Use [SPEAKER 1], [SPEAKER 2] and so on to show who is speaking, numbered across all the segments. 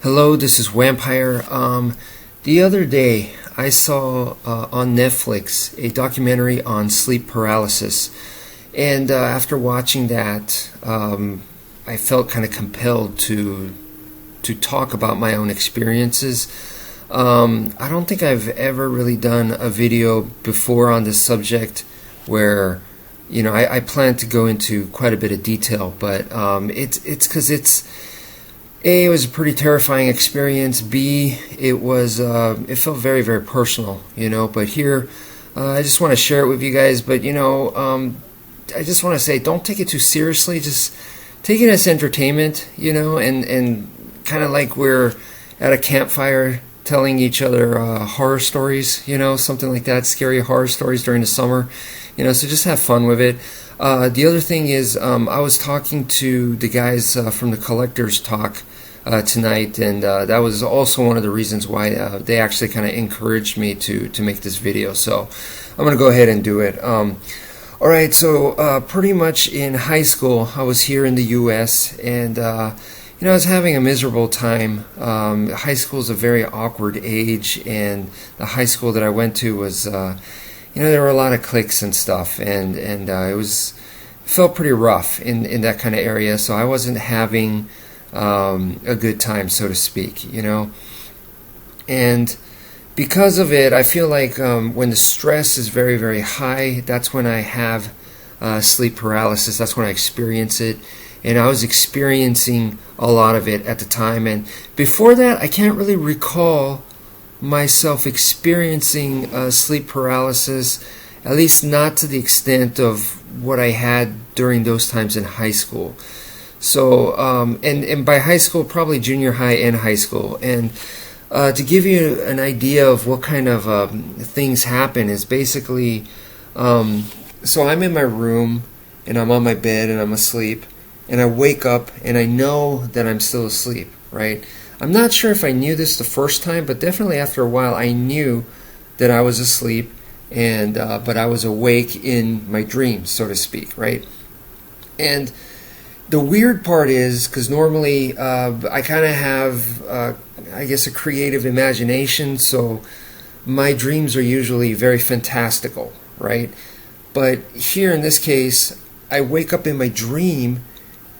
[SPEAKER 1] Hello, this is wmpyr. The other day I saw on Netflix a documentary on sleep paralysis, and after watching that, I felt kind of compelled to talk about my own experiences. I don't think I've ever really done a video before on this subject where I plan to go into quite a bit of detail, but it's because A, it was a pretty terrifying experience. B, it felt very, very personal, But here, I just want to share it with you guys. But I just want to say, don't take it too seriously. Just take it as entertainment, and kind of like we're at a campfire telling each other horror stories, something like that, scary horror stories during the summer, So just have fun with it. The other thing is, I was talking to the guys from the Collectors Talk tonight, and that was also one of the reasons why they actually kind of encouraged me to make this video. So I'm going to go ahead and do it. Alright, so pretty much in high school, I was here in the U.S., and I was having a miserable time. High school is a very awkward age, and the high school that I went to was, there were a lot of cliques and stuff, and it felt pretty rough in that kind of area, so I wasn't having a good time, so to speak, and because of it, I feel like when the stress is very, very high, that's when I have sleep paralysis. That's when I experience it, and I was experiencing a lot of it at the time. And before that, I can't really recall myself experiencing sleep paralysis, at least not to the extent of what I had during those times in high school. So, and by high school, probably junior high and high school. And to give you an idea of what kind of things happen is basically, so I'm in my room, and I'm on my bed, and I'm asleep, and I wake up, and I know that I'm still asleep, right? I'm not sure if I knew this the first time, but definitely after a while, I knew that I was asleep, and but I was awake in my dreams, so to speak, right? And the weird part is, because normally I kind of have, I guess, a creative imagination, so my dreams are usually very fantastical, right? But here in this case, I wake up in my dream,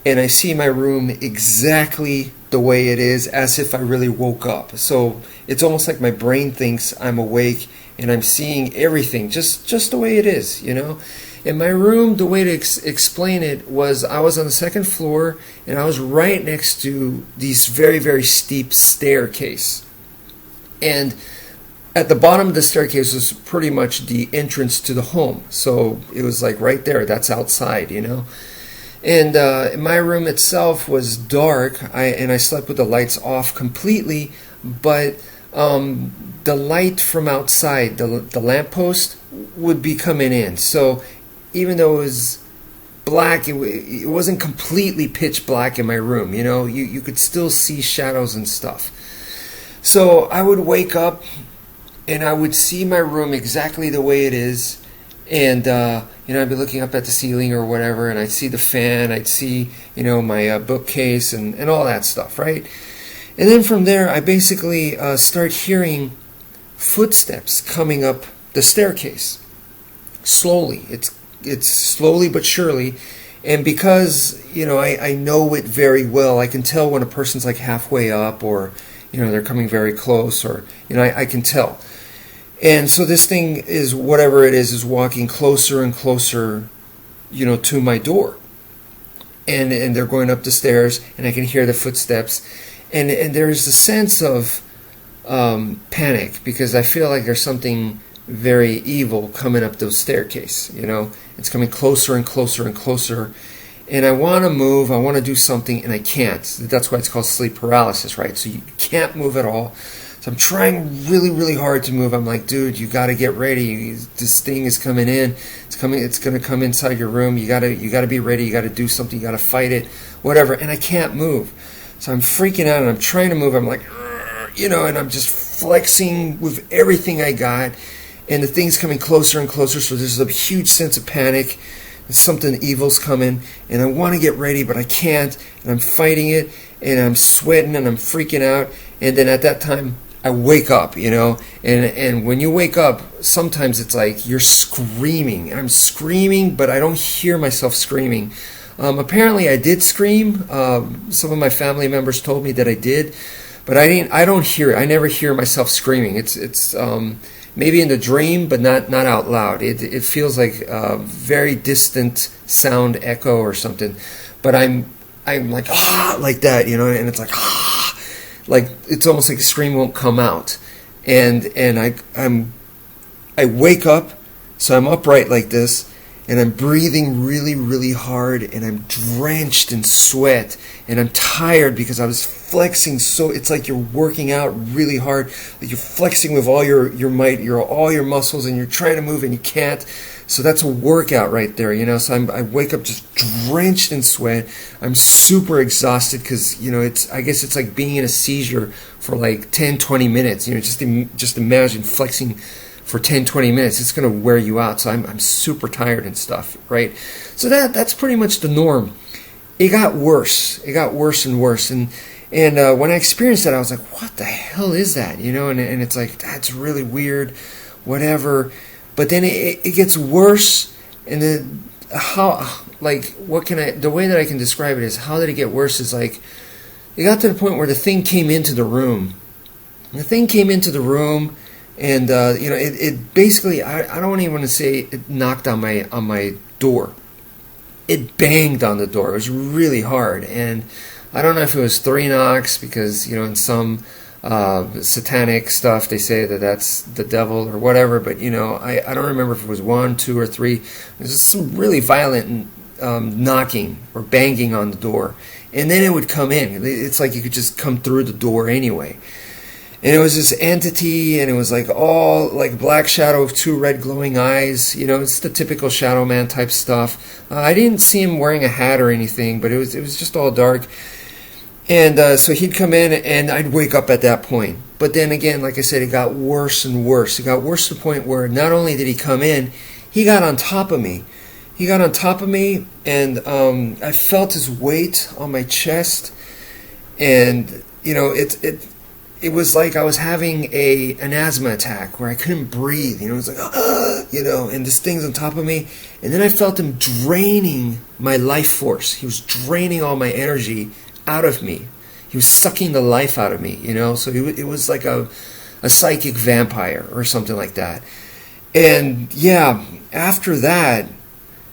[SPEAKER 1] and I see my room exactly the way it is, as if I really woke up. So it's almost like my brain thinks I'm awake, and I'm seeing everything just the way it is, In my room, the way to explain it was I was on the second floor, and I was right next to these very, very steep staircase. And at the bottom of the staircase was pretty much the entrance to the home. So it was like right there, that's outside, And my room itself was dark, and I slept with the lights off completely, but the light from outside, the lamppost, would be coming in. So even though it was black, it wasn't completely pitch black in my room. You could still see shadows and stuff. So I would wake up, and I would see my room exactly the way it is, and I'd be looking up at the ceiling or whatever, and I'd see the fan, I'd see my bookcase and all that stuff, right? And then from there, I basically start hearing footsteps coming up the staircase slowly. It's slowly but surely, and because I know it very well, I can tell when a person's like halfway up, or they're coming very close, or I can tell. And so this thing is, whatever it is walking closer and closer, to my door, and they're going up the stairs, and I can hear the footsteps, and there's a sense of panic, because I feel like there's something very evil coming up the staircase. It's coming closer and closer and closer, and I want to move, I want to do something, and I can't. That's why it's called sleep paralysis, right? So you can't move at all. So I'm trying really, really hard to move. I'm like, dude, you got to get ready. This thing is coming in. It's coming. It's going to come inside your room. You got to be ready. You got to do something. You got to fight it, whatever. And I can't move. So I'm freaking out, and I'm trying to move. I'm like, and I'm just flexing with everything I got. And the thing's coming closer and closer. So there's a huge sense of panic. Something evil's coming, and I want to get ready, but I can't, and I'm fighting it. and I'm sweating and I'm freaking out, and then at that time I wake up, and when you wake up, sometimes it's like you're screaming. I'm screaming, but I don't hear myself screaming. Apparently I did scream. Some of my family members told me that I did, but I don't hear it. I never hear myself screaming. It's maybe in the dream, but not out loud. It feels like a very distant sound echo or something. But I'm like like that, and it's like it's almost like the scream won't come out. And I wake up, so I'm upright like this, and I'm breathing really, really hard, and I'm drenched in sweat, and I'm tired because I was flexing. So it's like you're working out really hard, like you're flexing with all your might, all your muscles, and you're trying to move and you can't. So that's a workout right there, So I wake up just drenched in sweat. I'm super exhausted because I guess it's like being in a seizure for like 10-20 minutes. Just imagine flexing for 10-20 minutes. It's going to wear you out. So I'm super tired and stuff, right? So that's pretty much the norm. It got worse. It got worse and worse. And when I experienced that, I was like, what the hell is that? And it's like, that's really weird, whatever. But then it gets worse, and then the way that I can describe it is, how did it get worse is like, it got to the point where the thing came into the room. The thing came into the room, and it basically, I don't even want to say it knocked on my door. It banged on the door. It was really hard, and I don't know if it was 3 knocks, because in some satanic stuff they say that that's the devil or whatever, but I don't remember if it was 1, 2, or 3. It was some really violent knocking or banging on the door, and then it would come in. It's like you could just come through the door anyway. And it was this entity, and it was like all like black shadow of 2 red glowing eyes. It's the typical Shadow Man type stuff. I didn't see him wearing a hat or anything, but it was just all dark. And so he'd come in, and I'd wake up at that point. But then again, like I said, it got worse and worse. It got worse to the point where not only did he come in, he got on top of me. He got on top of me, and I felt his weight on my chest. And it was like I was having an asthma attack where I couldn't breathe. It was like, and this thing's on top of me. And then I felt him draining my life force. He was draining all my energy out of me. He was sucking the life out of me, So it was like a psychic vampire or something like that. And yeah, after that,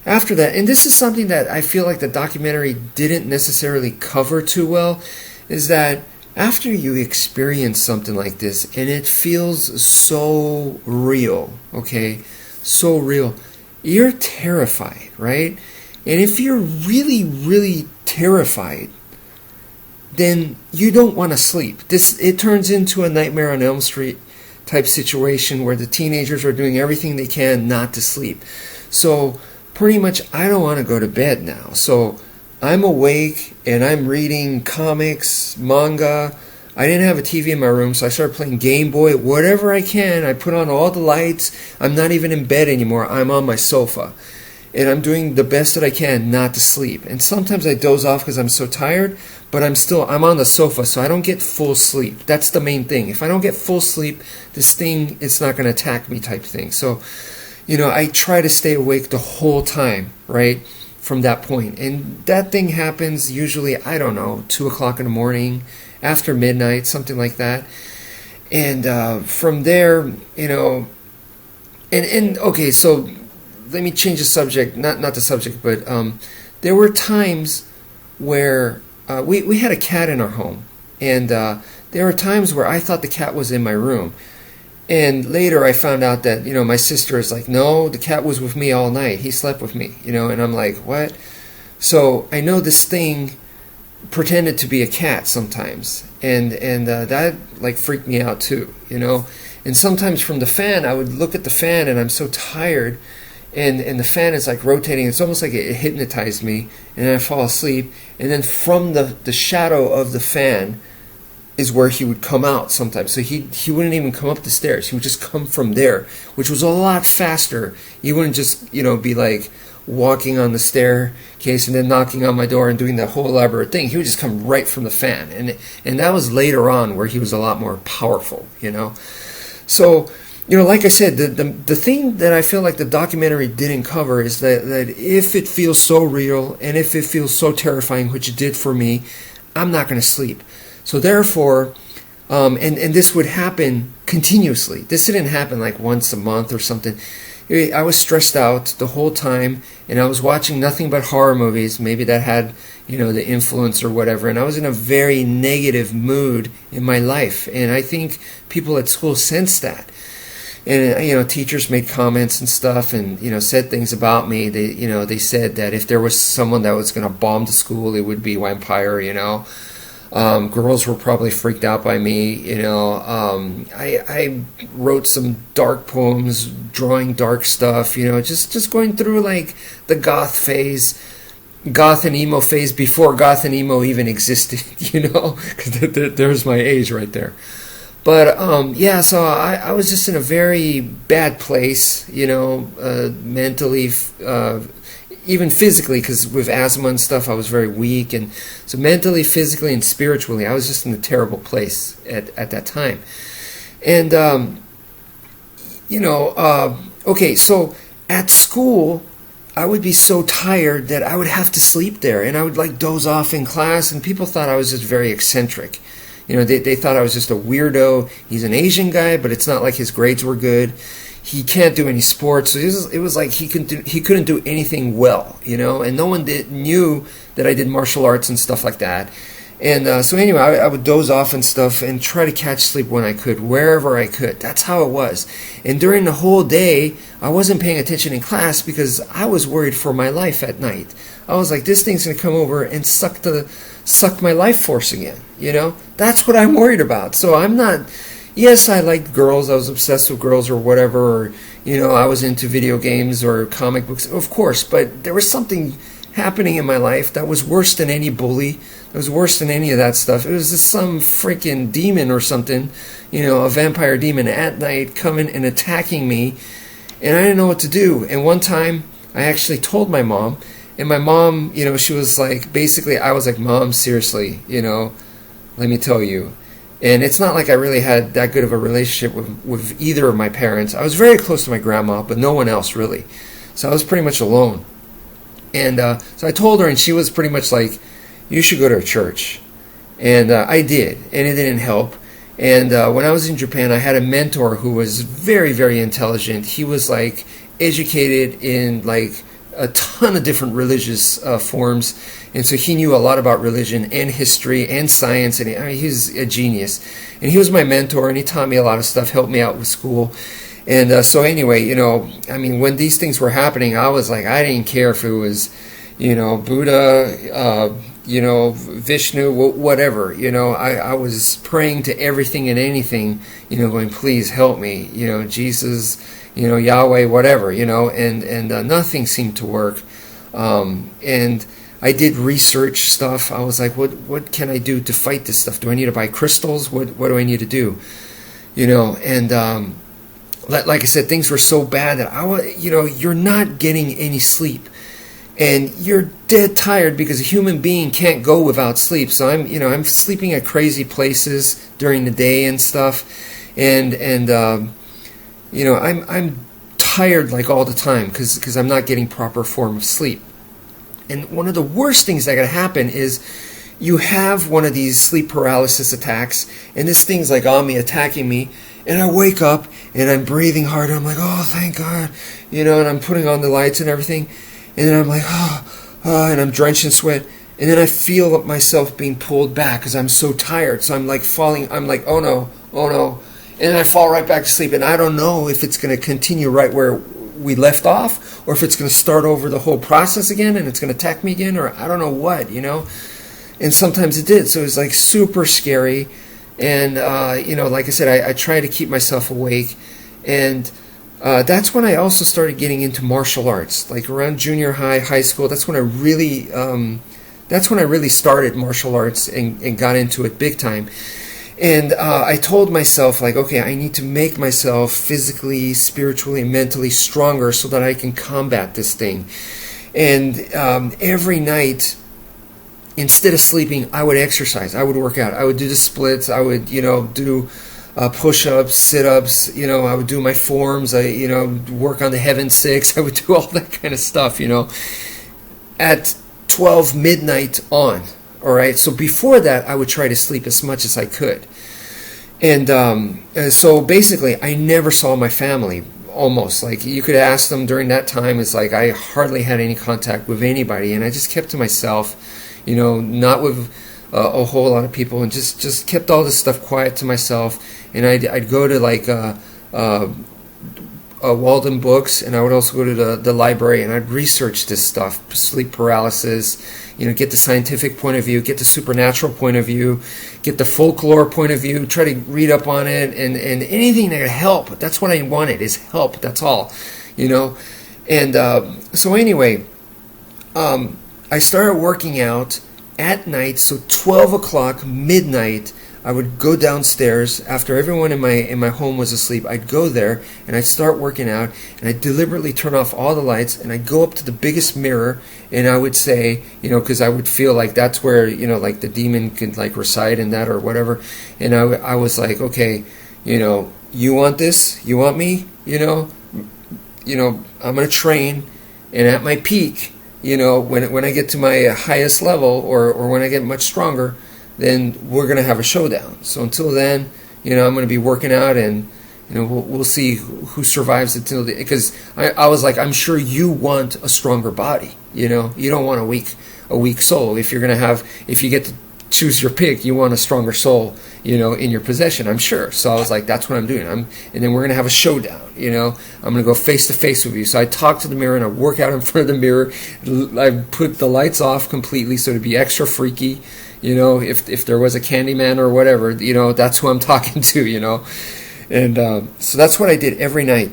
[SPEAKER 1] and this is something that I feel like the documentary didn't necessarily cover too well, is that after you experience something like this, and it feels so real, okay, so real, you're terrified, right? And if you're really, really terrified, then you don't want to sleep. It turns into a Nightmare on Elm Street type situation where the teenagers are doing everything they can not to sleep. So pretty much I don't want to go to bed now. So I'm awake and I'm reading comics, manga. I didn't have a TV in my room, so I started playing Game Boy, whatever I can. I put on all the lights. I'm not even in bed anymore. I'm on my sofa. And I'm doing the best that I can not to sleep. And sometimes I doze off because I'm so tired, but I'm on the sofa, so I don't get full sleep. That's the main thing. If I don't get full sleep, this thing, it's not going to attack me type thing. So, I try to stay awake the whole time, right, from that point. And that thing happens usually, 2 o'clock in the morning, after midnight, something like that. And from there, okay, so let me change the subject, not the subject, but there were times where we had a cat in our home, and there were times where I thought the cat was in my room, and later I found out that my sister is like, no, the cat was with me all night. He slept with me, and I'm like, what? So I know this thing pretended to be a cat sometimes, and that like freaked me out too, And sometimes from the fan, I would look at the fan, and I'm so tired. And the fan is like rotating. It's almost like it hypnotized me, and then I fall asleep. And then from the shadow of the fan is where he would come out sometimes. So he wouldn't even come up the stairs. He would just come from there, which was a lot faster. He wouldn't just be like walking on the staircase and then knocking on my door and doing that whole elaborate thing. He would just come right from the fan. And that was later on where he was a lot more powerful, So, like I said, the thing that I feel like the documentary didn't cover is that if it feels so real and if it feels so terrifying, which it did for me, I'm not going to sleep. So therefore, and this would happen continuously. This didn't happen like once a month or something. I was stressed out the whole time, and I was watching nothing but horror movies. Maybe that had, the influence or whatever. And I was in a very negative mood in my life. And I think people at school sensed that. And, teachers made comments and stuff and, said things about me. They said that if there was someone that was going to bomb the school, it would be wmpyr, Girls were probably freaked out by me, I wrote some dark poems, drawing dark stuff, just going through like the goth and emo phase before goth and emo even existed, because there's my age right there. But so I was just in a very bad place, mentally, even physically, because with asthma and stuff, I was very weak, and so mentally, physically, and spiritually, I was just in a terrible place at that time. And okay, so at school, I would be so tired that I would have to sleep there, and I would like doze off in class, and people thought I was just very eccentric. They thought I was just a weirdo. He's an Asian guy, but it's not like his grades were good. He can't do any sports. So it was like he couldn't do anything well, and no one knew that I did martial arts and stuff like that. And so anyway, I would doze off and stuff and try to catch sleep when I could, wherever I could. That's how it was. And during the whole day, I wasn't paying attention in class because I was worried for my life at night. I was like, this thing's going to come over and suck my life force again, That's what I'm worried about. So I'm not... Yes, I liked girls. I was obsessed with girls or whatever. Or, I was into video games or comic books, of course. But there was something happening in my life that was worse than any bully. It was worse than any of that stuff. It was just some freaking demon or something, a vampire demon at night coming and attacking me. And I didn't know what to do. And one time, I actually told my mom. And my mom, she was like, basically, I was like, Mom, seriously, let me tell you. And it's not like I really had that good of a relationship with either of my parents. I was very close to my grandma, but no one else really. So I was pretty much alone. And so I told her, and she was pretty much like, you should go to a church. And I did, and it didn't help. And when I was in Japan, I had a mentor who was very, very intelligent. He was like educated in like a ton of different religious forms, and so he knew a lot about religion and history and science, and he's a genius. And he was my mentor, and he taught me a lot of stuff, helped me out with school. And so anyway, when these things were happening, I was like, I didn't care if it was, Buddha, Vishnu, whatever, I was praying to everything and anything, going, please help me, Jesus, Yahweh, whatever, and nothing seemed to work. And I did research stuff. I was like, what can I do to fight this stuff? Do I need to buy crystals? What do I need to do? And like I said, things were so bad that you're not getting any sleep. And you're dead tired because a human being can't go without sleep. So I'm sleeping at crazy places during the day and stuff. And I'm tired like all the time because I'm not getting proper form of sleep. And one of the worst things that could happen is you have one of these sleep paralysis attacks, and this thing's like on me, attacking me, and I wake up and I'm breathing hard. I'm like, oh, thank God, and I'm putting on the lights and everything, and then I'm like, and I'm drenched in sweat, and then I feel myself being pulled back because I'm so tired. So I'm like falling. I'm like, oh no, and then I fall right back to sleep, and I don't know if it's going to continue right where we left off, or if it's going to start over the whole process again, and it's going to attack me again, or I don't know what, And sometimes it did, so it was like super scary. And like I said, I try to keep myself awake, and that's when I also started getting into martial arts, like around junior high school. That's when I really started martial arts and got into it big time. And I told myself, like, okay, I need to make myself physically, spiritually, mentally stronger so that I can combat this thing. And every night, instead of sleeping, I would exercise. I would work out. I would do the splits. I would, do push-ups, sit-ups. I would do my forms. Work on the Heaven 6. I would do all that kind of stuff, at 12 midnight on. All right. So before that, I would try to sleep as much as I could. And so basically, I never saw my family. Almost, like, you could ask them during that time. It's like I hardly had any contact with anybody, and I just kept to myself, not with a whole lot of people, and just kept all this stuff quiet to myself. And I'd go to like Walden Books, and I would also go to the library, and I'd research this stuff, sleep paralysis, get the scientific point of view, get the supernatural point of view, get the folklore point of view, try to read up on it, and anything that could help. That's what I wanted, is help. That's all, And so anyway, I started working out at night. So 12 o'clock, midnight, I would go downstairs after everyone in my home was asleep. I'd go there and I'd start working out, and I'd deliberately turn off all the lights, and I'd go up to the biggest mirror, and I would say, because I would feel like that's where, like the demon could like reside in that or whatever. And I was like, okay, you want this? You want me? I'm going to train, and at my peak, when I get to my highest level, or when I get much stronger, then we're going to have a showdown. So until then, I'm going to be working out, and we'll see who survives until the, because I was like, I'm sure you want a stronger body. You don't want a weak soul. If you get to choose your pick, you want a stronger soul, in your possession, I'm sure. So I was like, that's what I'm doing. And then we're going to have a showdown, I'm going to go face to face with you. So I talk to the mirror, and I work out in front of the mirror. I put the lights off completely so it'd be extra freaky. If there was a Candyman or whatever, that's who I'm talking to, And so that's what I did every night.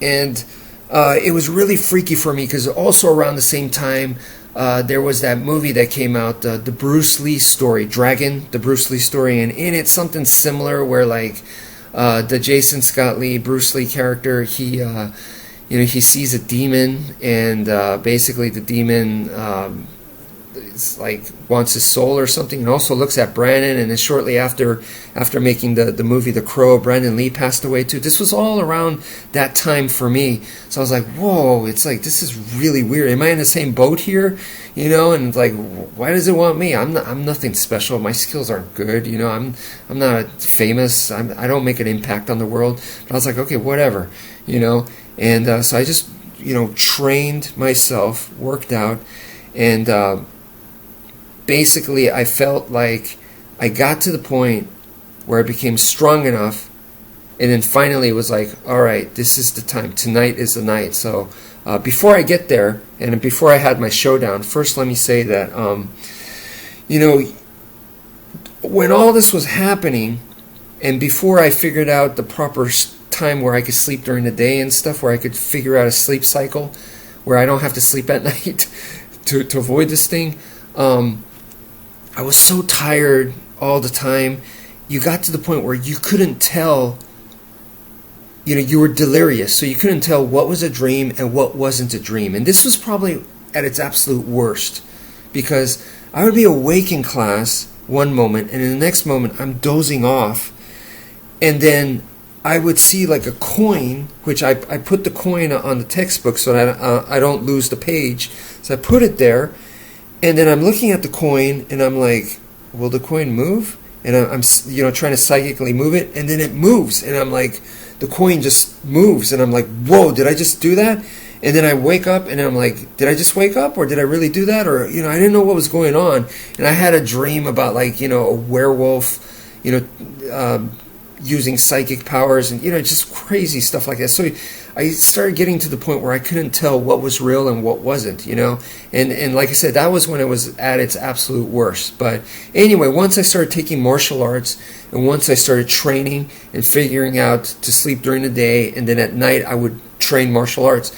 [SPEAKER 1] And it was really freaky for me, because also around the same time, there was that movie that came out, the Bruce Lee story, Dragon, the Bruce Lee story, and in it something similar where like the Jason Scott Lee, Bruce Lee character, he sees a demon, and basically the demon it's like wants his soul or something, and also looks at Brandon. And then shortly after making the movie The Crow, Brandon Lee passed away too. This was all around that time for me. So I was like, whoa, it's like, this is really weird. Am I in the same boat here? And it's like, why does it want me? I'm nothing special. My skills aren't good. I'm not famous. I don't make an impact on the world. But I was like, okay, whatever. And so I just trained myself, worked out, and basically I felt like I got to the point where I became strong enough, and then finally it was like, all right, this is the time. Tonight is the night. So before I get there, and before I had my showdown, first let me say that when all this was happening, and before I figured out the proper time where I could sleep during the day and stuff, where I could figure out a sleep cycle where I don't have to sleep at night to avoid this thing, I was so tired all the time. You got to the point where you couldn't tell, you were delirious, so you couldn't tell what was a dream and what wasn't a dream. And this was probably at its absolute worst, because I would be awake in class one moment, and in the next moment I'm dozing off, and then I would see like a coin, which I put the coin on the textbook so that I don't lose the page. So I put it there, and then I'm looking at the coin, and I'm like, will the coin move? And I'm trying to psychically move it, and then it moves, and I'm like, the coin just moves, and I'm like, whoa, did I just do that? And then I wake up, and I'm like, did I just wake up, or did I really do that? Or I didn't know what was going on, and I had a dream about like a werewolf, using psychic powers, and just crazy stuff like that. So I started getting to the point where I couldn't tell what was real and what wasn't, and like I said, that was when it was at its absolute worst. But anyway, once I started taking martial arts, and once I started training and figuring out to sleep during the day, and then at night I would train martial arts,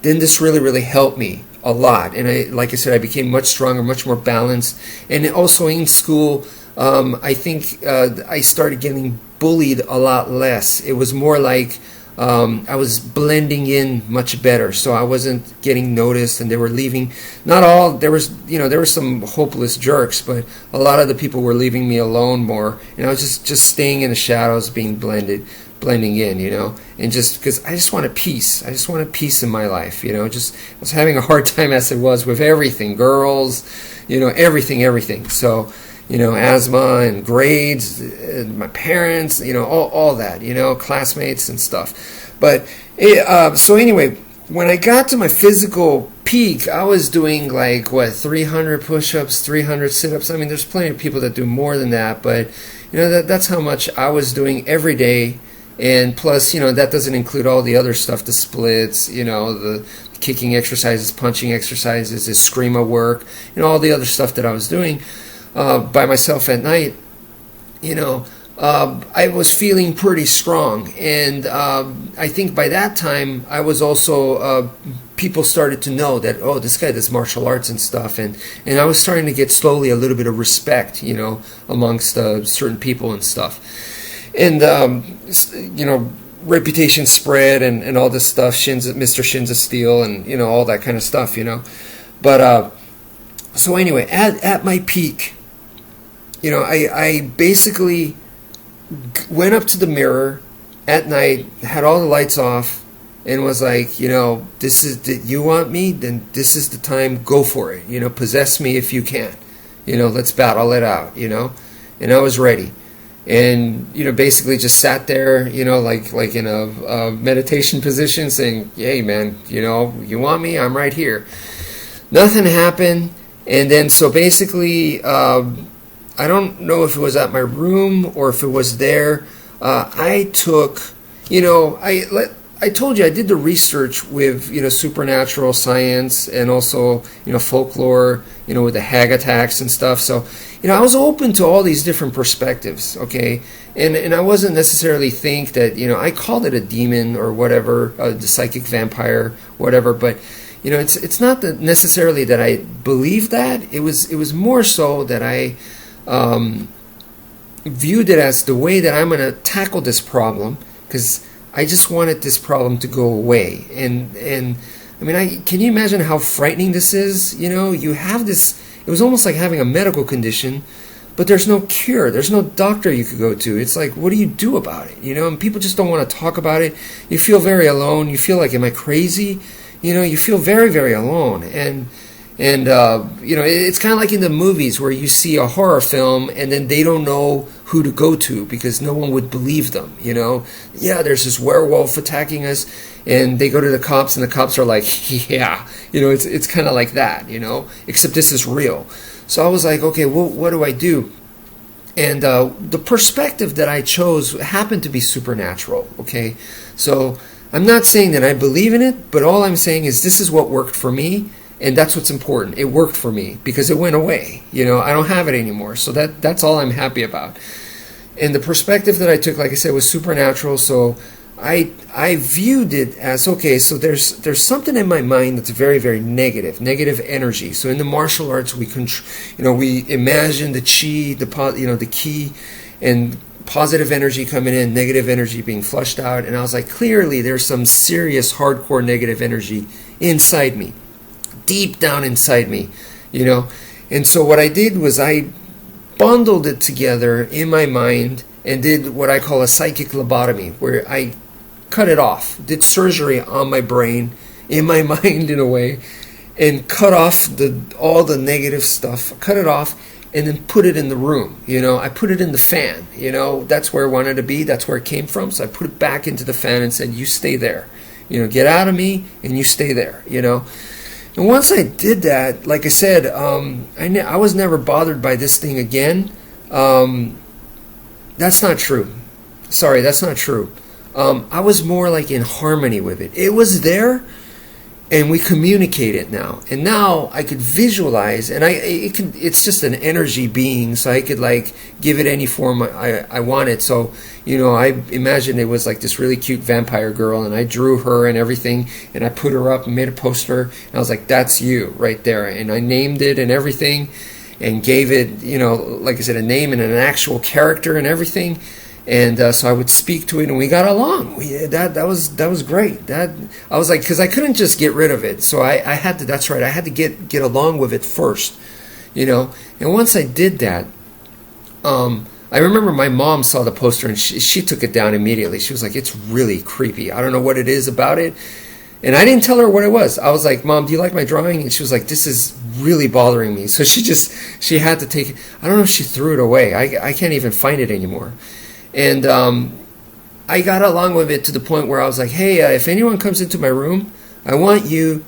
[SPEAKER 1] then this really helped me a lot. And like I said, I became much stronger, much more balanced. And also in school, I think I started getting bullied a lot less. It was more like I was blending in much better, so I wasn't getting noticed, and they were leaving. Not all, there were some hopeless jerks, but a lot of the people were leaving me alone more, and I was just staying in the shadows, being blending in, and just because I just wanted peace. I just wanted peace in my life, just I was having a hard time as it was with everything, girls, everything. So, asthma and grades, and my parents, all that, classmates and stuff. But so anyway, when I got to my physical peak, I was doing 300 push-ups, 300 sit-ups. I mean, there's plenty of people that do more than that, but that's how much I was doing every day. And plus, that doesn't include all the other stuff, the splits, the kicking exercises, punching exercises, the screamo work, all the other stuff that I was doing by myself at night. I was feeling pretty strong. And I think by that time, I was also, people started to know that, oh, this guy does martial arts and stuff. And I was starting to get slowly a little bit of respect, amongst certain people and stuff. And, reputation spread and all this stuff, Mr. Shins of Steel and, all that kind of stuff, But, so anyway, at my peak, I basically went up to the mirror at night, had all the lights off, and was like, this is, you want me? Then this is the time, go for it, possess me if you can, let's battle it out, and I was ready. And basically just sat there, like in a meditation position, saying, "Hey, man, you want me? I'm right here." Nothing happened, and then so basically, I don't know if it was at my room or if it was there. I took, I told you I did the research with supernatural science and also folklore, with the hag attacks and stuff. So I was open to all these different perspectives, okay, and I wasn't necessarily think that I called it a demon or whatever, the psychic vampire, whatever. But it's not that necessarily that I believed that. It was more so that I viewed it as the way that I'm going to tackle this problem, because I just wanted this problem to go away. And I mean, can you imagine how frightening this is? You have this, it was almost like having a medical condition, but there's no cure. There's no doctor you could go to. It's like, what do you do about it? And people just don't want to talk about it. You feel very alone. You feel like, am I crazy? You feel very, very alone. And it's kind of like in the movies where you see a horror film and then they don't know who to go to because no one would believe them. Yeah, there's this werewolf attacking us, and they go to the cops and the cops are like, yeah, it's kind of like that, except this is real. So I was like, okay, well, what do I do? And the perspective that I chose happened to be supernatural, okay? So I'm not saying that I believe in it, but all I'm saying is this is what worked for me. And that's what's important. It worked for me because it went away. I don't have it anymore. So that's all I'm happy about. And the perspective that I took, like I said, was supernatural. So I viewed it as, okay, so there's something in my mind that's very, very negative energy. So in the martial arts, we imagine the chi, the ki, and positive energy coming in, negative energy being flushed out. And I was like, clearly there's some serious, hardcore negative energy inside me. Deep down inside me, and so what I did was I bundled it together in my mind and did what I call a psychic lobotomy, where I cut it off, did surgery on my brain, in my mind in a way, and cut off all the negative stuff, cut it off, and then put it in the room. I put it in the fan. That's where I wanted to be. That's where it came from. So I put it back into the fan and said, "You stay there. Get out of me, and you stay there." And once I did that, like I said, I was never bothered by this thing again. That's not true. Sorry, that's not true. I was more like in harmony with it. It was there, and we communicate it now. And now I could visualize, and it's just an energy being, so I could give it any form I wanted. So, I imagined it was like this really cute vampire girl, and I drew her and everything, and I put her up and made a poster, and I was like, that's you right there. And I named it and everything, and gave it, like I said, a name and an actual character and everything. And so I would speak to it, and we got along. That was great. That I was like, because I couldn't just get rid of it, so I had to. That's right. I had to get along with it first, you know. And once I did that, I remember my mom saw the poster, and she took it down immediately. She was like, "It's really creepy. I don't know what it is about it." And I didn't tell her what it was. I was like, "Mom, do you like my drawing?" And she was like, "This is really bothering me." So she had to take it. I don't know if she threw it away. I can't even find it anymore. And I got along with it to the point where I was like, "Hey, if anyone comes into my room, I want you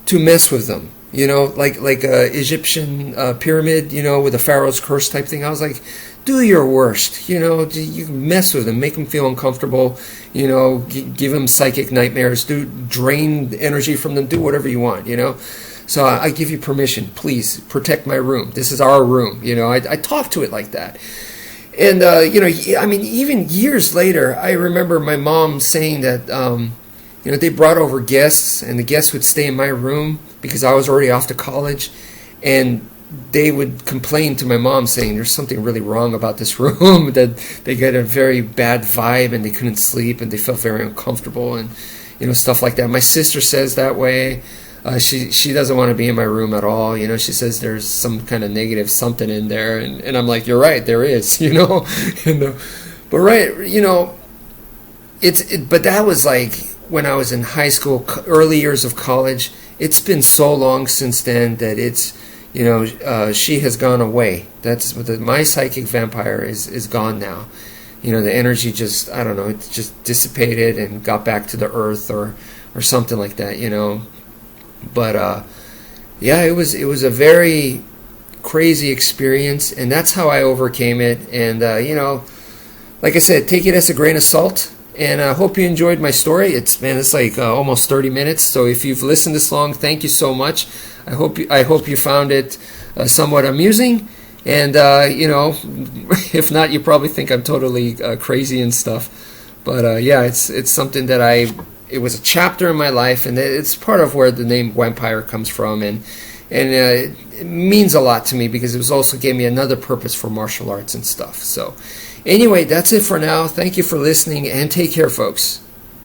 [SPEAKER 1] to mess with them." You know, like Egyptian pyramid, you know, with the Pharaoh's curse type thing. I was like, do your worst, you know, you mess with them, make them feel uncomfortable, you know, give them psychic nightmares, drain energy from them, do whatever you want, you know. So I give you permission, please protect my room. This is our room, you know. I talk to it like that. And, you know, I mean, even years later, I remember my mom saying that, you know, they brought over guests, and the guests would stay in my room because I was already off to college, and they would complain to my mom saying there's something really wrong about this room, that they get a very bad vibe and they couldn't sleep and they felt very uncomfortable and, you know, stuff like that. My sister says that way. She doesn't want to be in my room at all. You know, she says there's some kind of negative something in there, and I'm like, you're right, there is, you know. But right, you know, but that was like when I was in high school, early years of college. It's been so long since then that it's, you know, she has gone away. That's my psychic vampire is gone now. You know, the energy just, I don't know, it just dissipated and got back to the earth or something like that, you know. But yeah, it was a very crazy experience, and that's how I overcame it. And you know, like I said, take it as a grain of salt. And I hope you enjoyed my story. It's like almost 30 minutes. So if you've listened this long, thank you so much. I hope you found it somewhat amusing. And you know, if not, you probably think I'm totally crazy and stuff. But yeah, it's something that it was a chapter in my life, and it's part of where the name wmpyr comes from, and it means a lot to me because it also gave me another purpose for martial arts and stuff. So anyway, that's it for now. Thank you for listening, and take care, folks.